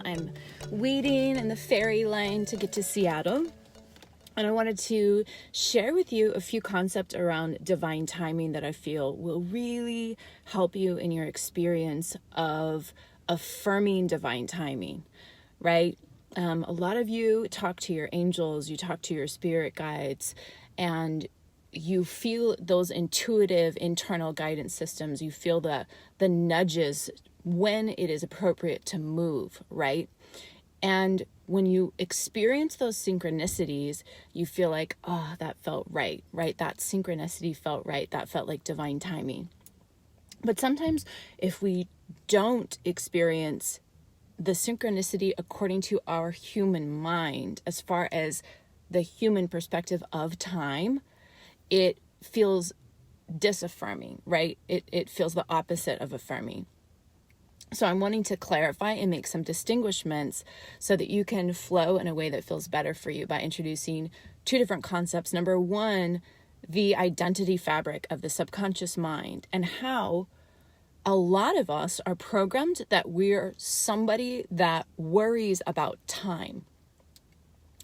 I'm waiting in the ferry line to get to Seattle. And I wanted to share with you a few concepts around divine timing that I feel will really help you in your experience of affirming divine timing, right? A lot of you talk to your angels, you talk to your spirit guides, and you feel those intuitive internal guidance systems. You feel the nudges when it is appropriate to move, right? And when you experience those synchronicities, you feel like, oh, that felt right? That synchronicity felt right. That felt like divine timing. But sometimes if we don't experience the synchronicity according to our human mind, as far as the human perspective of time, it feels disaffirming, right? It feels the opposite of affirming. So I'm wanting to clarify and make some distinguishments so that you can flow in a way that feels better for you by introducing two different concepts. Number one, the identity fabric of the subconscious mind, and how a lot of us are programmed that we're somebody that worries about time,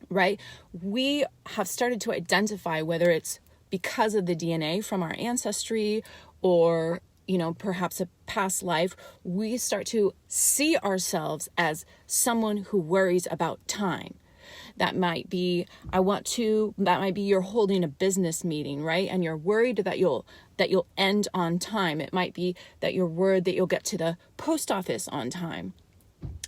right? We have started to identify, whether it's because of the DNA from our ancestry or perhaps a past life, we start to see ourselves as someone who worries about time. That might be you're holding a business meeting, right? And you're worried that you'll end on time. It might be that you're worried that you'll get to the post office on time.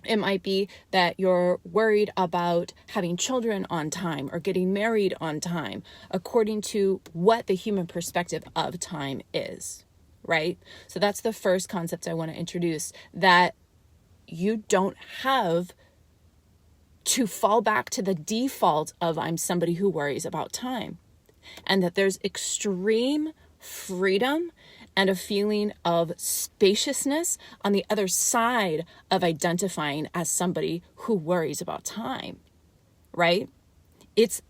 It might be that you're worried about having children on time or getting married on time, according to what the human perspective of time is, right? So that's the first concept I want to introduce, that you don't have to fall back to the default of I'm somebody who worries about time, and that there's extreme freedom and a feeling of spaciousness on the other side of identifying as somebody who worries about time, right? It's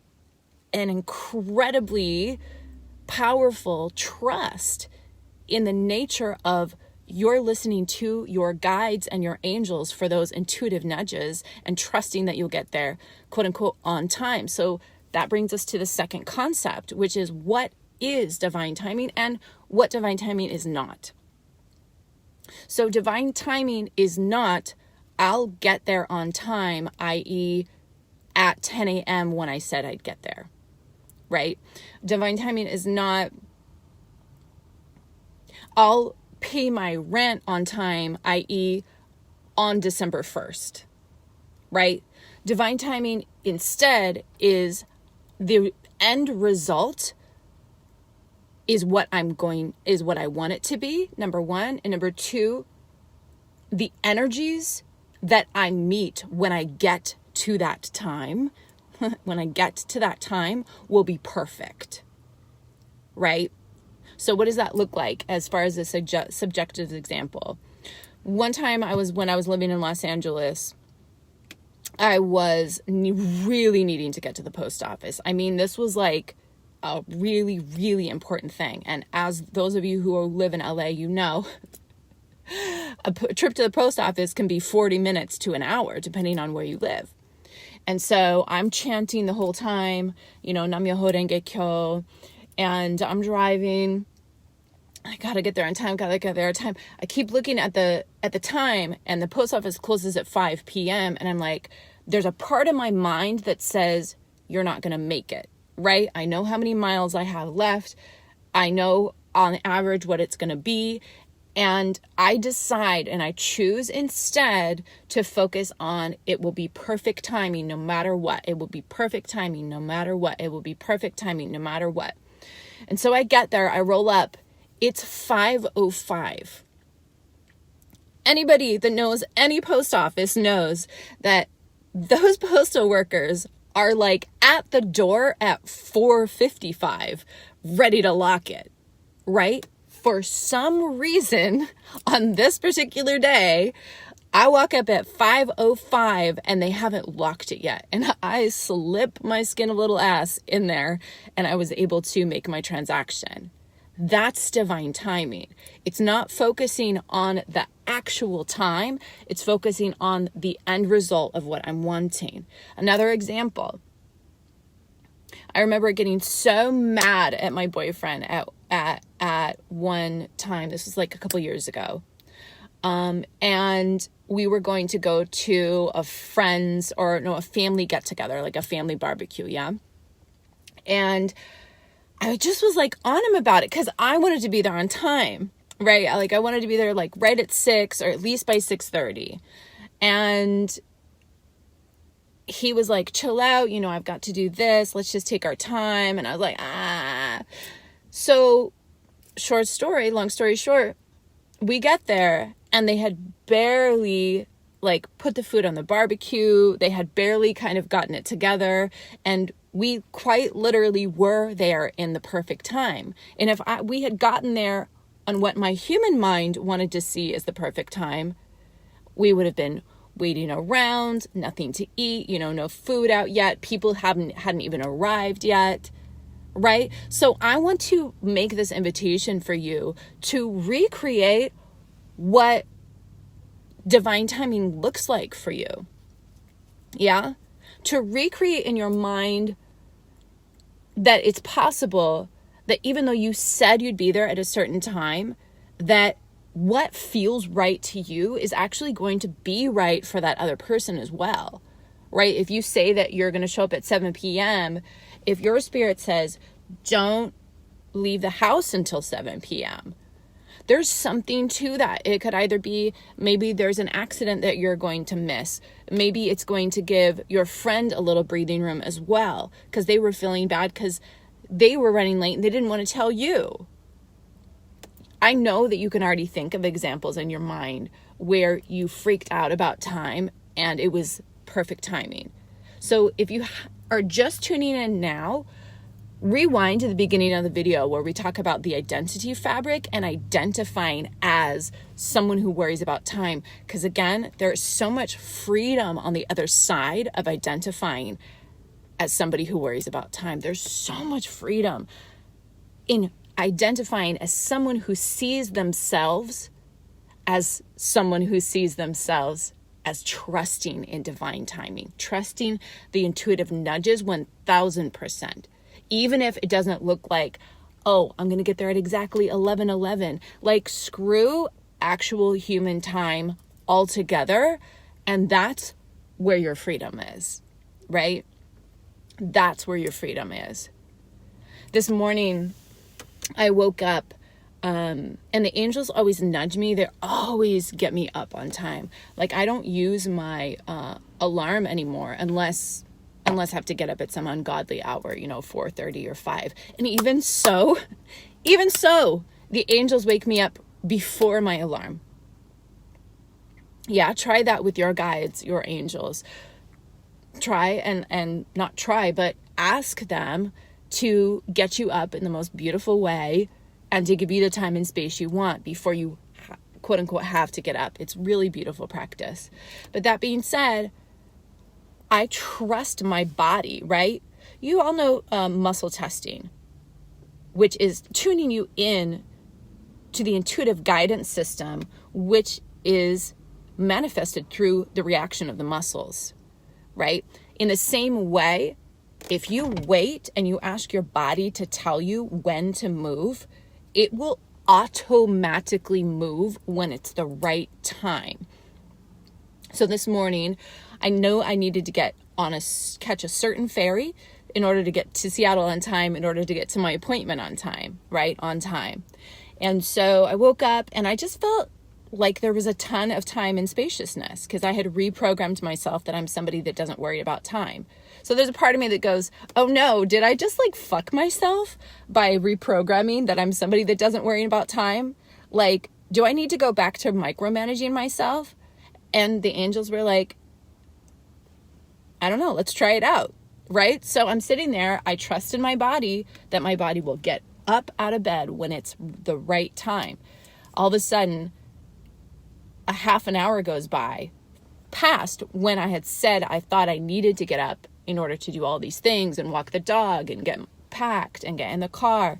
an incredibly powerful trust in the nature of you're listening to your guides and your angels for those intuitive nudges and trusting that you'll get there, quote unquote, on time. So that brings us to the second concept, which is what is divine timing and what divine timing is not. So divine timing is not, I'll get there on time, i.e. at 10 a.m. when I said I'd get there, right? Divine timing is not, I'll pay my rent on time, i.e. on December 1st, right? Divine timing instead is the end result is what I want it to be, number one. And number two, the energies that I meet when I get to that time, will be perfect, right? So what does that look like as far as a subjective example? One time when I was living in Los Angeles, I was really needing to get to the post office. I mean, this was like a really, really important thing. And as those of you who live in LA, a trip to the post office can be 40 minutes to an hour, depending on where you live. And so I'm chanting the whole time, Nam-myoho Renge Kyo, and I'm driving. I gotta get there on time, I keep looking at the time, and the post office closes at 5 p.m. And I'm like, there's a part of my mind that says, you're not gonna make it, right? I know how many miles I have left. I know on average what it's gonna be. And I decide and I choose instead to focus on it will be perfect timing no matter what. It will be perfect timing no matter what. It will be perfect timing no matter what. And so I get there, I roll up. It's 5:05. Anybody that knows any post office knows that those postal workers are like at the door at 4:55, ready to lock it, right? For some reason, on this particular day, I walk up at 5:05 and they haven't locked it yet. And I slip my skin a little ass in there and I was able to make my transaction. That's divine timing. It's not focusing on the actual time. It's focusing on the end result of what I'm wanting. Another example. I remember getting so mad at my boyfriend at one time. This was like a couple years ago. And we were going to go to a family get together, like a family barbecue. Yeah. And I just was like on him about it because I wanted to be there on time, right? Like I wanted to be there like right at 6 or at least by 6:30. And he was like, chill out, I've got to do this. Let's just take our time. And I was like, So long story short, we get there and they had barely like put the food on the barbecue. They had barely kind of gotten it together. And we quite literally were there in the perfect time. And if we had gotten there on what my human mind wanted to see as the perfect time, we would have been waiting around, nothing to eat, no food out yet. People hadn't even arrived yet, right? So I want to make this invitation for you to recreate what divine timing looks like for you. Yeah? To recreate in your mind that it's possible that even though you said you'd be there at a certain time, that what feels right to you is actually going to be right for that other person as well, right? If you say that you're going to show up at 7 p.m., if your spirit says, don't leave the house until 7 p.m., there's something to that. It could either be maybe there's an accident that you're going to miss. Maybe it's going to give your friend a little breathing room as well because they were feeling bad because they were running late and they didn't want to tell you. I know that you can already think of examples in your mind where you freaked out about time and it was perfect timing. So if you are just tuning in now, rewind to the beginning of the video where we talk about the identity fabric and identifying as someone who worries about time. Because again, there's so much freedom on the other side of identifying as somebody who worries about time. There's so much freedom in identifying as someone who sees themselves as someone who sees themselves as trusting in divine timing, trusting the intuitive nudges 1000%. Even if it doesn't look like, oh, I'm going to get there at exactly 11:11. Like, screw actual human time altogether. And that's where your freedom is, right? That's where your freedom is. This morning, I woke up and the angels always nudge me. They always get me up on time. Like, I don't use my alarm anymore unless I have to get up at some ungodly hour, 4:30 or 5. And even so, the angels wake me up before my alarm. Yeah, try that with your guides, your angels. Try and not try, but ask them to get you up in the most beautiful way and to give you the time and space you want before you quote unquote have to get up. It's really beautiful practice. But that being said, I trust my body, right? You all know muscle testing, which is tuning you in to the intuitive guidance system, which is manifested through the reaction of the muscles, right? In the same way, if you wait and you ask your body to tell you when to move, it will automatically move when it's the right time. So this morning, I know I needed to catch a certain ferry in order to get to Seattle on time, in order to get to my appointment on time, right? On time. And so I woke up and I just felt like there was a ton of time and spaciousness because I had reprogrammed myself that I'm somebody that doesn't worry about time. So there's a part of me that goes, oh no, did I just like fuck myself by reprogramming that I'm somebody that doesn't worry about time? Like, do I need to go back to micromanaging myself? And the angels were like, I don't know, let's try it out, right? So I'm sitting there, I trust in my body that my body will get up out of bed when it's the right time. All of a sudden, a half an hour goes by past when I had said I thought I needed to get up in order to do all these things and walk the dog and get packed and get in the car.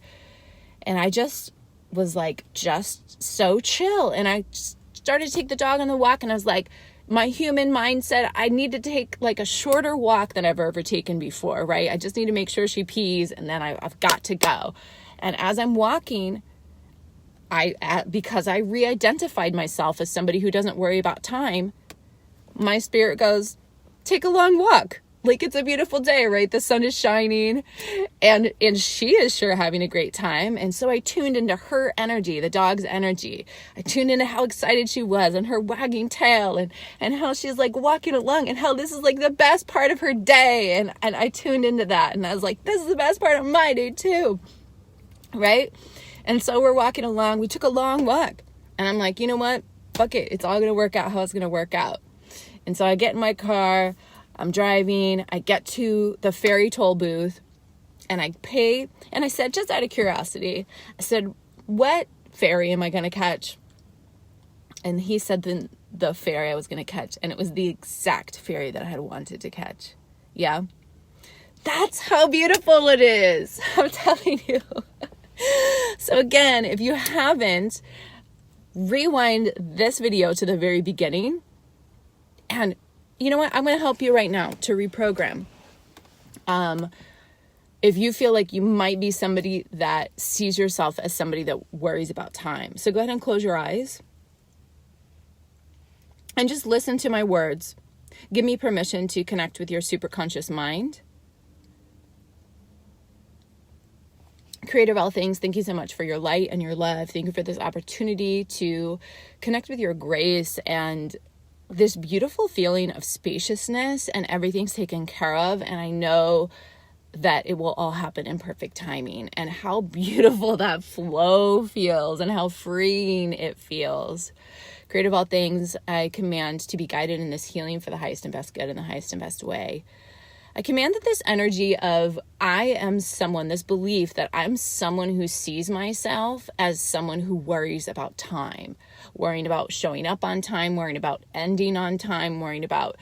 And I just was like just so chill. And I started to take the dog on the walk, and I was like, my human mind said I need to take like a shorter walk than I've ever taken before, right? I just need to make sure she pees, and then I've got to go. And as I'm walking, because I re-identified myself as somebody who doesn't worry about time, my spirit goes, take a long walk. Like, it's a beautiful day, right? The sun is shining, and she is sure having a great time. And so I tuned into her energy, the dog's energy. I tuned into how excited she was, and her wagging tail, and how she's like walking along, and how this is like the best part of her day. And I tuned into that, and I was like, this is the best part of my day too, right? And so we're walking along. We took a long walk, and I'm like, you know what? Fuck it. It's all going to work out how it's going to work out. And so I get in my car. I'm driving, I get to the ferry toll booth, and I pay, and I said, just out of curiosity, I said, what ferry am I going to catch? And he said the ferry I was going to catch, and it was the exact ferry that I had wanted to catch. Yeah. That's how beautiful it is. I'm telling you. So again, if you haven't, rewind this video to the very beginning, and you know what? I'm going to help you right now to reprogram. If you feel like you might be somebody that sees yourself as somebody that worries about time. So go ahead and close your eyes and just listen to my words. Give me permission to connect with your superconscious mind. Creator of all things, thank you so much for your light and your love. Thank you for this opportunity to connect with your grace and this beautiful feeling of spaciousness, and everything's taken care of. And I know that it will all happen in perfect timing, and how beautiful that flow feels and how freeing it feels. Creator of all things, I command to be guided in this healing for the highest and best good in the highest and best way. I command that this energy of I am someone, this belief that I'm someone who sees myself as someone who worries about time, worrying about showing up on time, worrying about ending on time, worrying about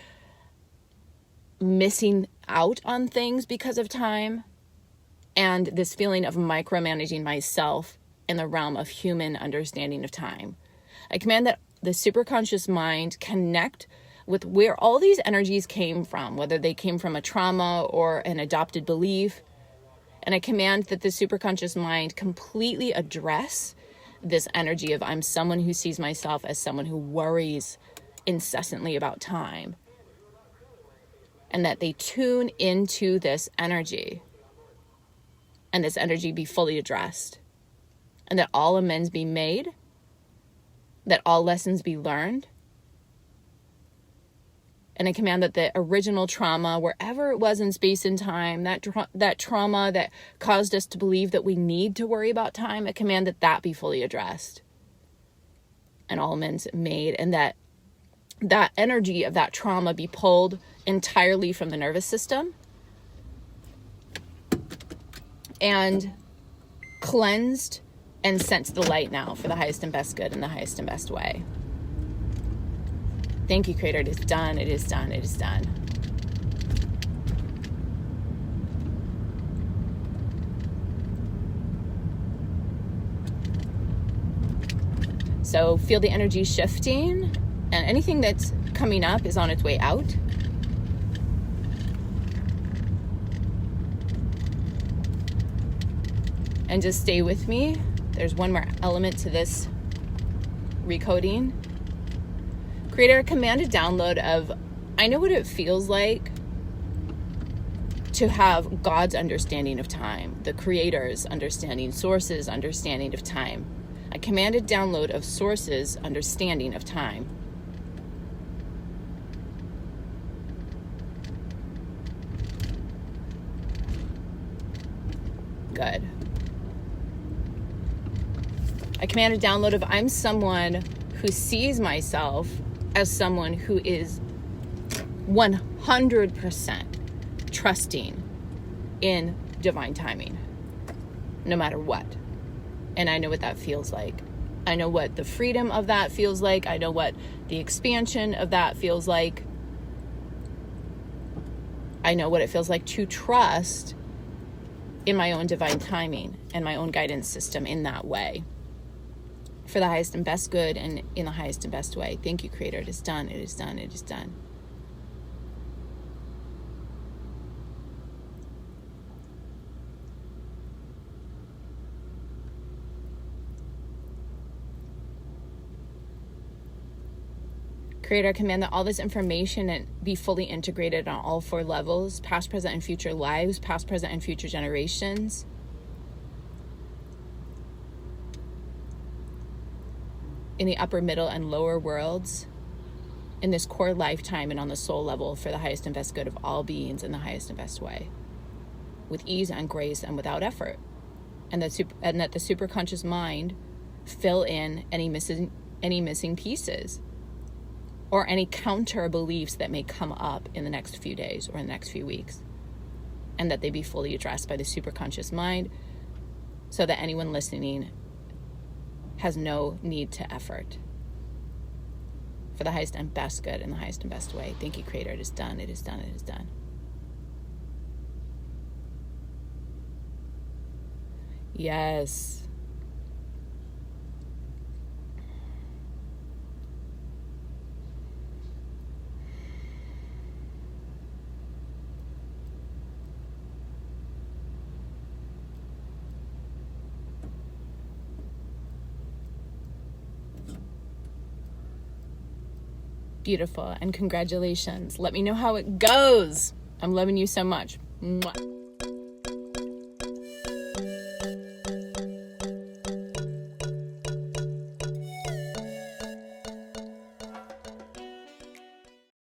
missing out on things because of time, and this feeling of micromanaging myself in the realm of human understanding of time. I command that the superconscious mind connect with where all these energies came from, whether they came from a trauma or an adopted belief. And I command that the superconscious mind completely address this energy of I'm someone who sees myself as someone who worries incessantly about time. And that they tune into this energy, and this energy be fully addressed. And that all amends be made, that all lessons be learned. And I command that the original trauma, wherever it was in space and time, that trauma that caused us to believe that we need to worry about time, I command that that be fully addressed and all amends made, and that energy of that trauma be pulled entirely from the nervous system and cleansed and sent to the light now for the highest and best good in the highest and best way. Thank you, Creator. It is done. It is done. It is done. So feel the energy shifting, and anything that's coming up is on its way out. And just stay with me. There's one more element to this recoding. Creator, a commanded download of, I know what it feels like to have God's understanding of time, the Creator's understanding, Source's understanding of time. A commanded download of Source's understanding of time. Good. I command a download of I'm someone who sees myself as someone who is 100% trusting in divine timing, no matter what. And I know what that feels like. I know what the freedom of that feels like. I know what the expansion of that feels like. I know what it feels like to trust in my own divine timing and my own guidance system in that way. for the highest and best good and in the highest and best way. Thank you, Creator. It is done. It is done. It is done. Creator, I command that all this information and be fully integrated on all 4 levels, past, present, and future lives, past, present, and future generations. In the upper, middle, and lower worlds, in this core lifetime and on the soul level for the highest and best good of all beings in the highest and best way, with ease and grace and without effort. And that the superconscious mind fill in any missing pieces, or any counter beliefs that may come up in the next few days or in the next few weeks, and that they be fully addressed by the superconscious mind so that anyone listening has no need to effort. For the highest and best good in the highest and best way. Thank you, Creator. It is done. It is done. It is done. Yes. Beautiful, and congratulations. Let me know how it goes. I'm loving you so much. Mwah.